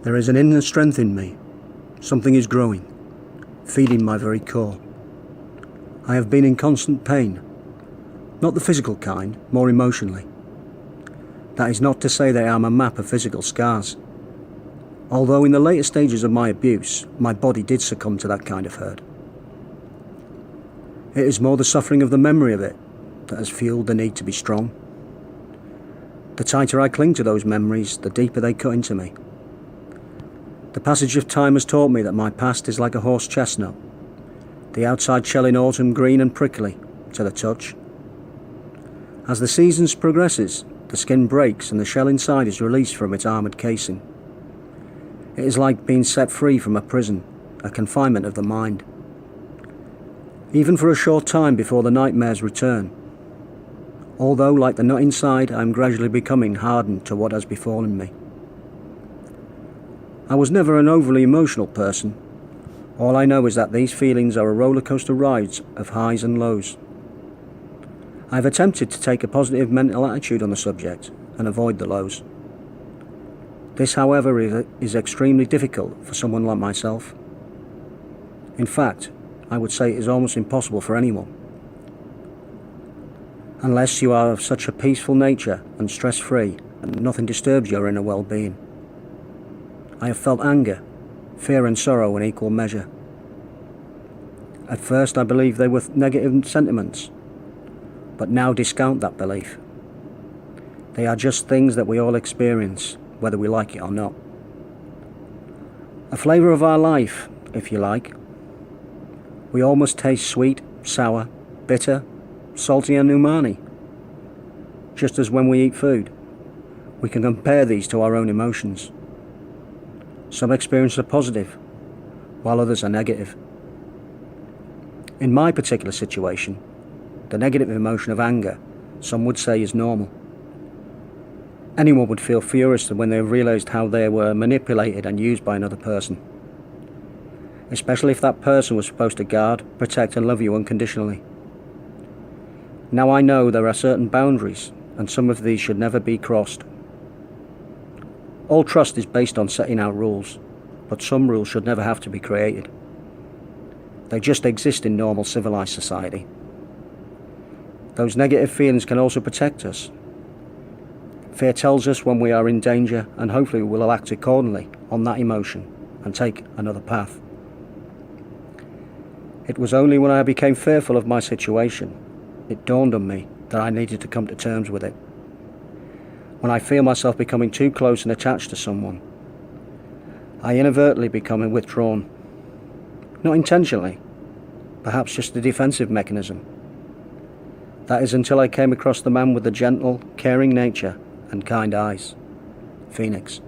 There is an inner strength in me. Something is growing, feeding my very core. I have been in constant pain, not the physical kind, more emotionally. That is not to say that I am a map of physical scars. Although in the later stages of my abuse, my body did succumb to that kind of hurt. It is more the suffering of the memory of it that has fueled the need to be strong. The tighter I cling to those memories, the deeper they cut into me. The passage of time has taught me that my past is like a horse chestnut, the outside shell in autumn green and prickly to the touch. As the seasons progresses, the skin breaks and the shell inside is released from its armoured casing. It is like being set free from a prison, a confinement of the mind. Even for a short time before the nightmares return. Although, like the nut inside, I am gradually becoming hardened to what has befallen me. I was never an overly emotional person. All I know is that these feelings are a roller coaster rides of highs and lows. I have attempted to take a positive mental attitude on the subject and avoid the lows. This, however, is extremely difficult for someone like myself. In fact, I would say it is almost impossible for anyone. Unless you are of such a peaceful nature and stress-free and nothing disturbs your inner well-being. I have felt anger, fear and sorrow in equal measure. At first I believed they were negative sentiments, but now discount that belief. They are just things that we all experience, whether we like it or not. A flavour of our life, if you like. We all must taste sweet, sour, bitter, salty and umami. Just as when we eat food, we can compare these to our own emotions. Some experiences are positive, while others are negative. In my particular situation, the negative emotion of anger, some would say, is normal. Anyone would feel furious when they realised how they were manipulated and used by another person. Especially if that person was supposed to guard, protect and love you unconditionally. Now I know there are certain boundaries, and some of these should never be crossed. All trust is based on setting out rules, but some rules should never have to be created. They just exist in normal civilized society. Those negative feelings can also protect us. Fear tells us when we are in danger, and hopefully we will act accordingly on that emotion and take another path. It was only when I became fearful of my situation, it dawned on me that I needed to come to terms with it. When I feel myself becoming too close and attached to someone, I inadvertently become withdrawn. Not intentionally, perhaps just a defensive mechanism. That is until I came across the man with the gentle, caring nature and kind eyes, Phoenix.